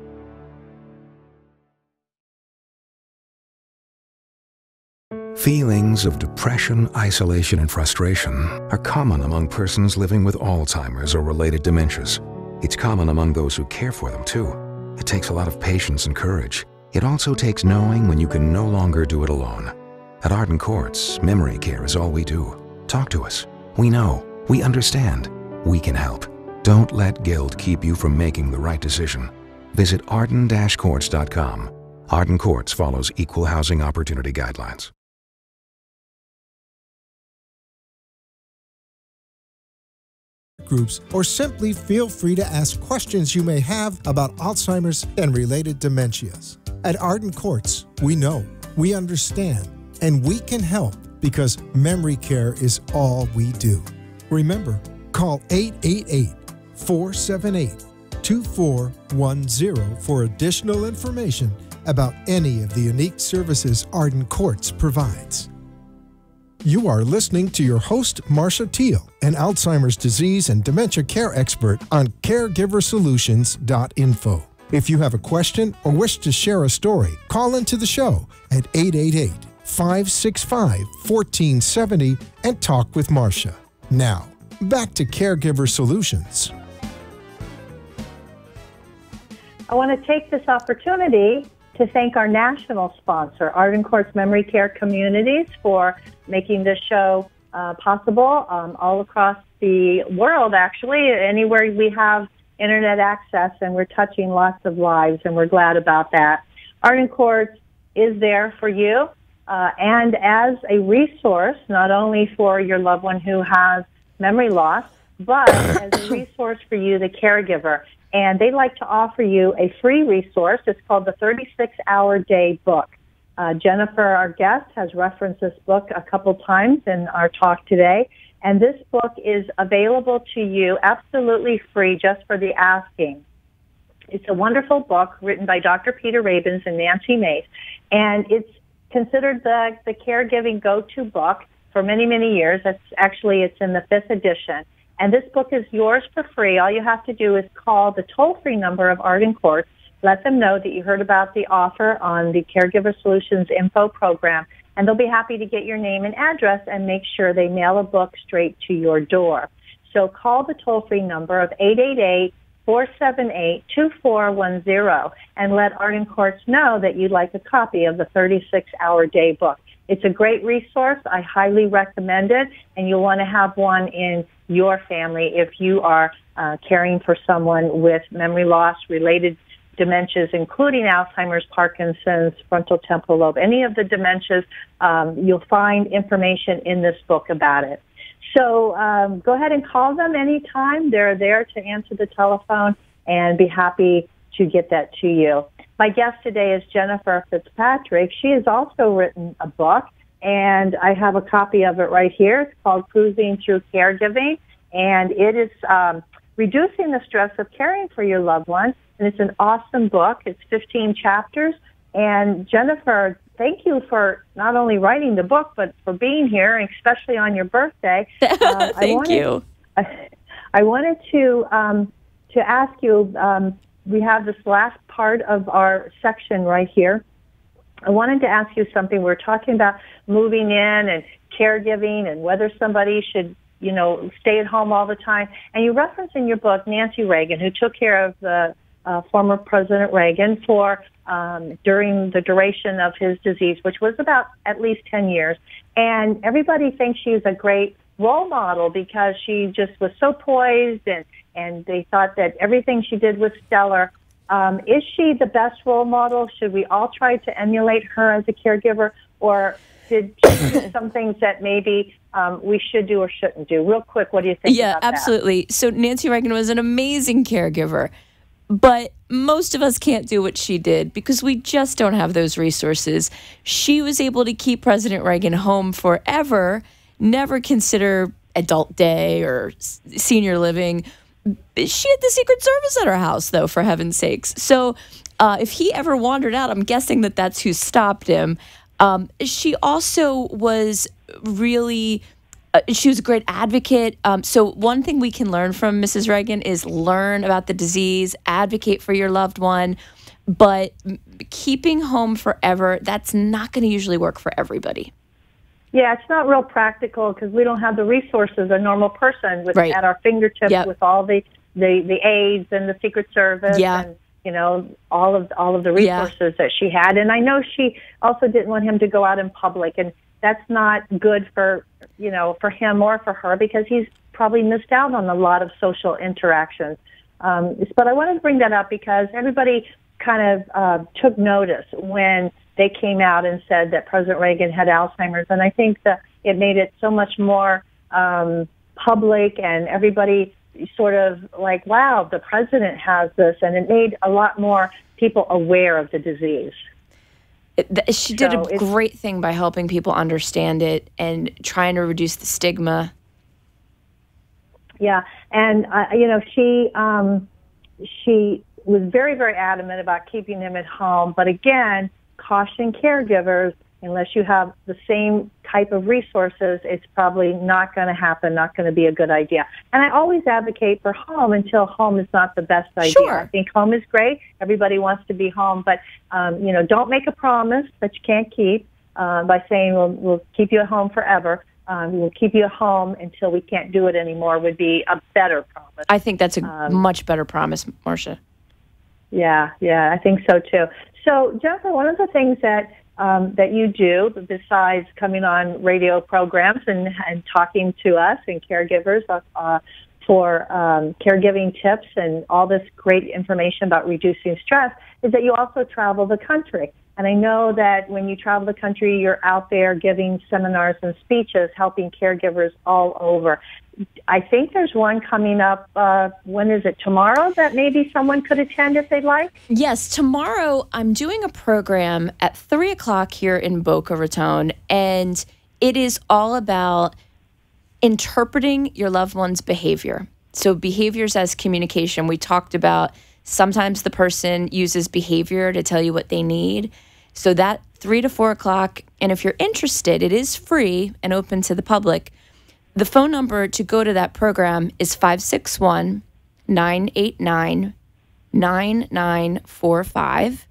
Feelings of depression, isolation, and frustration are common among persons living with Alzheimer's or related dementias. It's common among those who care for them, too. It takes a lot of patience and courage. It also takes knowing when you can no longer do it alone. At Arden Courts, memory care is all we do. Talk to us. We know. We understand. We can help. Don't let guilt keep you from making the right decision. Visit arden-courts.com. Arden Courts follows equal housing opportunity guidelines. Groups, or simply feel free to ask questions you may have about Alzheimer's and related dementias. At Arden Courts, we know, we understand, and we can help because memory care is all we do. Remember, call 888-478-2410 for additional information about any of the unique services Arden Courts provides. You are listening to your host, Marcia Teele, an Alzheimer's disease and dementia care expert on CareGiverSolutions.info. If you have a question or wish to share a story, call into the show at 888-565-1470 and talk with Marcia. Now, back to Caregiver Solutions. I want to take this opportunity to thank our national sponsor, Arden Courts Memory Care Communities, for making this show possible all across the world, actually, anywhere we have internet access, and we're touching lots of lives, and we're glad about that. Arden Courts is there for you and as a resource, not only for your loved one who has memory loss, but as a resource for you, the caregiver. And they'd like to offer you a free resource. It's called the 36-Hour Day Book. Jennifer, our guest, has referenced this book a couple times in our talk today. And this book is available to you absolutely free just for the asking. It's a wonderful book written by Dr. Peter Rabins and Nancy Mace. And it's considered the caregiving go-to book for many, many years. It's in the 5th edition. And this book is yours for free. All you have to do is call the toll-free number of Arden Courts. Let them know that you heard about the offer on the Caregiver Solutions Info program, and they'll be happy to get your name and address and make sure they mail a book straight to your door. So call the toll-free number of 888-478-2410 and let Arden Courts know that you'd like a copy of the 36-Hour Day Book. It's a great resource. I highly recommend it, and you'll want to have one in your family if you are caring for someone with memory loss, related dementias, including Alzheimer's, Parkinson's, frontal temporal lobe, any of the dementias. You'll find information in this book about it. So go ahead and call them anytime. They're there to answer the telephone and be happy to get that to you. My guest today is Jennifer Fitzpatrick. She has also written a book, and I have a copy of it right here. It's called Cruising Through Caregiving, and it is reducing the stress of caring for your loved one. And it's an awesome book. It's 15 chapters. And Jennifer, thank you for not only writing the book, but for being here, especially on your birthday. Thank you. I wanted to ask you, we have this last part of our section right here. I wanted to ask you something. We're talking about moving in and caregiving and whether somebody should, stay at home all the time. And you reference in your book Nancy Reagan, who took care of the former President Reagan for during the duration of his disease, which was about at least 10 years. And everybody thinks she's a great role model because she just was so poised, and they thought that everything she did was stellar. Is she the best role model? Should we all try to emulate her as a caregiver, or did she do some things that maybe we should do or shouldn't do? Real quick, what do you think about that? Yeah, absolutely. So Nancy Reagan was an amazing caregiver, but most of us can't do what she did because we just don't have those resources. She was able to keep President Reagan home forever, never consider adult day or senior living. She had the Secret Service at her house, though, for heaven's sakes. So if he ever wandered out, I'm guessing that's who stopped him. She also was really... she was a great advocate. So one thing we can learn from Mrs. Reagan is learn about the disease, advocate for your loved one. But keeping home forever, that's not going to usually work for everybody. Yeah, it's not real practical because we don't have the resources a normal person with at our fingertips with all the aides and the Secret Service all of the resources that she had. And I know she also didn't want him to go out in public, and that's not good for him or for her, because he's probably missed out on a lot of social interactions. But I wanted to bring that up because everybody kind of took notice when they came out and said that President Reagan had Alzheimer's, and I think that it made it so much more public, and everybody sort of like, wow, the president has this, and it made a lot more people aware of the disease. She did a great thing by helping people understand it and trying to reduce the stigma. Yeah, and she was very, very adamant about keeping him at home. But again, caution caregivers, unless you have the same type of resources, it's probably not going to happen, not going to be a good idea. And I always advocate for home until home is not the best idea. Sure. I think home is great. Everybody wants to be home, but don't make a promise that you can't keep by saying we'll keep you at home forever. We'll keep you at home until we can't do it anymore would be a better promise. I think that's a much better promise, Marcia. Yeah, I think so too. So, Jennifer, one of the things that you do, besides coming on radio programs and talking to us and caregivers for caregiving tips and all this great information about reducing stress, is that you also travel the country. And I know that when you travel the country, you're out there giving seminars and speeches, helping caregivers all over. I think there's one coming up, when is it, tomorrow, that maybe someone could attend if they'd like? Yes, tomorrow I'm doing a program at 3 o'clock here in Boca Raton, and it is all about interpreting your loved one's behavior. So behaviors as communication. We talked about sometimes the person uses behavior to tell you what they need. So that 3 to 4 o'clock, and if you're interested, it is free and open to the public. The phone number to go to that program is 561-989-9945.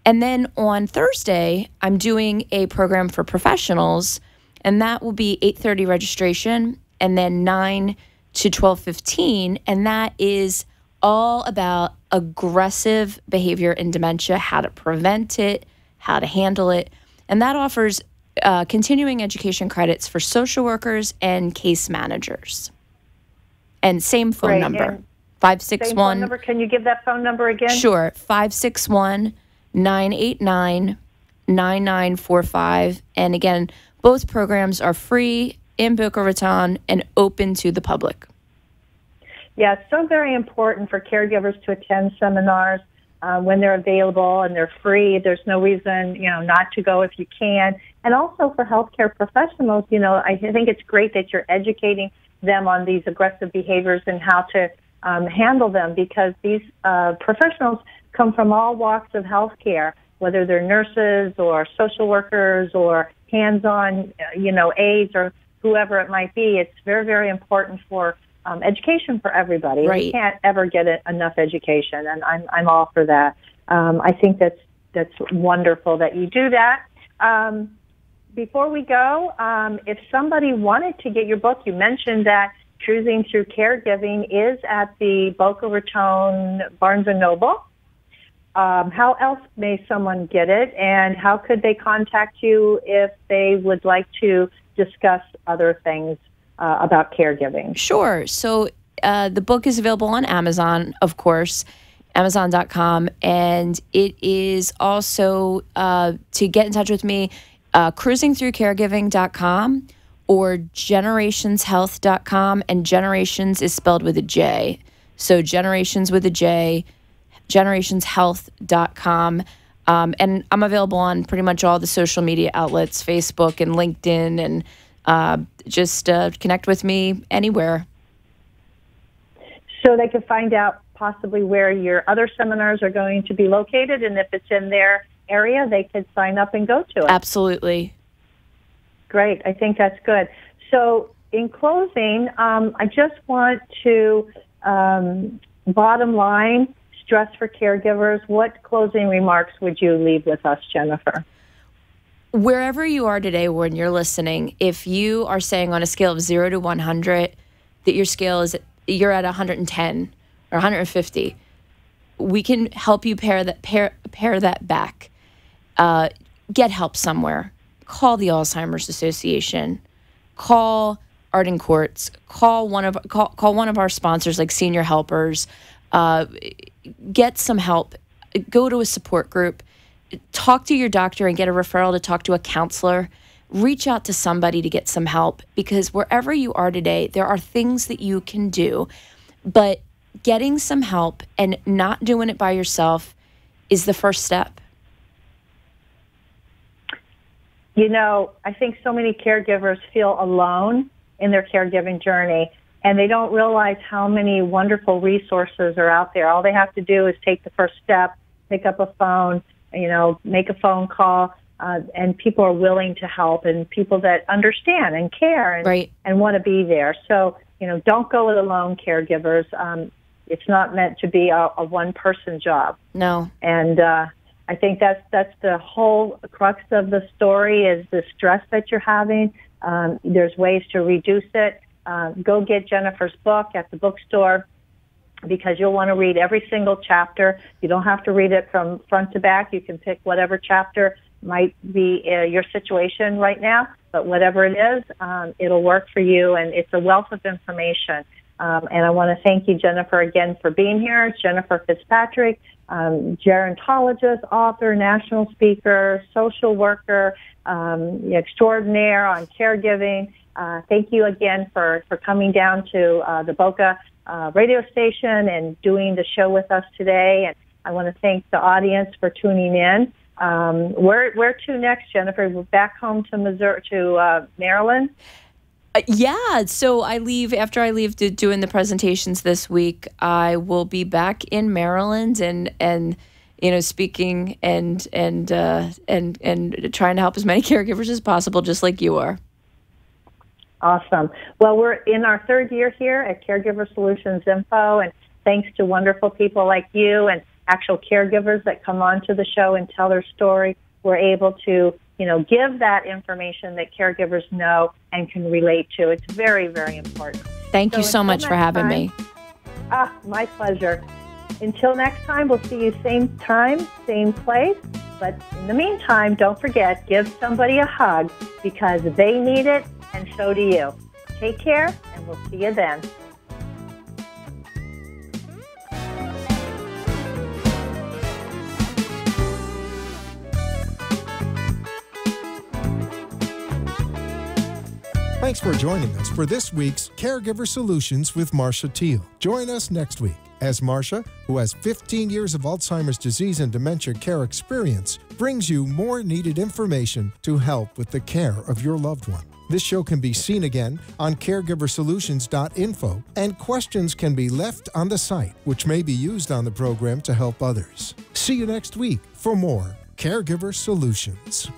And then on Thursday, I'm doing a program for professionals, and that will be 8:30 registration, and then 9 to 12:15, and that is all about aggressive behavior in dementia, how to prevent it, how to handle it. And that offers continuing education credits for social workers and case managers. And same phone number, 561. Same phone number. Can you give that phone number again? Sure, 561-989-9945. And again, both programs are free in Boca Raton and open to the public. Yeah, it's so very important for caregivers to attend seminars when they're available and they're free. There's no reason, not to go if you can. And also for healthcare professionals, I think it's great that you're educating them on these aggressive behaviors and how to handle them, because these professionals come from all walks of healthcare, whether they're nurses or social workers or hands-on, aides or whoever it might be. It's very, very important for education for everybody. Right. We can't ever get enough education, and I'm all for that. I think that's wonderful that you do that. Before we go, if somebody wanted to get your book, you mentioned that Cruising Through Caregiving is at the Boca Raton Barnes & Noble. How else may someone get it, and how could they contact you if they would like to discuss other things about caregiving? Sure. So the book is available on Amazon, of course, Amazon.com. And it is also, to get in touch with me, cruisingthroughcaregiving.com or generationshealth.com. And generations is spelled with a J. So generations with a J, generationshealth.com. And I'm available on pretty much all the social media outlets, Facebook and LinkedIn, and just connect with me anywhere. So they can find out possibly where your other seminars are going to be located, and if it's in their area, they could sign up and go to it. Absolutely. Great. I think that's good. So in closing, I just want to, bottom line, stress for caregivers. What closing remarks would you leave with us, Jennifer? Wherever you are today when you're listening, if you are saying on a scale of 0 to 100 that your scale is, you're at 110 or 150, we can help you pare that back. Get help somewhere. Call the Alzheimer's Association. Call Arden Courts. Call one of our sponsors like Senior Helpers. Get some help. Go to a support group. Talk to your doctor and get a referral to talk to a counselor. Reach out to somebody to get some help, because wherever you are today, there are things that you can do. But getting some help and not doing it by yourself is the first step. You know, I think so many caregivers feel alone in their caregiving journey, and they don't realize how many wonderful resources are out there. All they have to do is take the first step, pick up a phone, make a phone call, and people are willing to help, and people that understand and care and want to be there. So, don't go it alone, caregivers. It's not meant to be a one-person job. No. And I think that's the whole crux of the story, is the stress that you're having. There's ways to reduce it. Go get Jennifer's book at the bookstore, because you'll want to read every single chapter. You don't have to read it from front to back. You can pick whatever chapter might be your situation right now, but whatever it is, it'll work for you, and it's a wealth of information. And I want to thank you, Jennifer, again for being here. Jennifer Fitzpatrick, gerontologist, author, national speaker, social worker, extraordinaire on caregiving. Thank you again for coming down to the Boca radio station and doing the show with us today. And I want to thank the audience for tuning in. Where to next, Jennifer? We're back home to Maryland. Yeah, so after I leave doing the presentations this week. I will be back in Maryland and speaking and trying to help as many caregivers as possible, just like you are. Awesome. Well, we're in our third year here at Caregiver Solutions Info, and thanks to wonderful people like you and actual caregivers that come on to the show and tell their story, we're able to, give that information that caregivers know and can relate to. It's very, very important. Thank you so much for having me. My pleasure. Until next time, we'll see you same time, same place. But in the meantime, don't forget, give somebody a hug, because they need it, and so do you. Take care, and we'll see you then. Thanks for joining us for this week's Caregiver Solutions with Marcia Teele. Join us next week as Marcia, who has 15 years of Alzheimer's disease and dementia care experience, brings you more needed information to help with the care of your loved one. This show can be seen again on caregiversolutions.info, and questions can be left on the site, which may be used on the program to help others. See you next week for more Caregiver Solutions.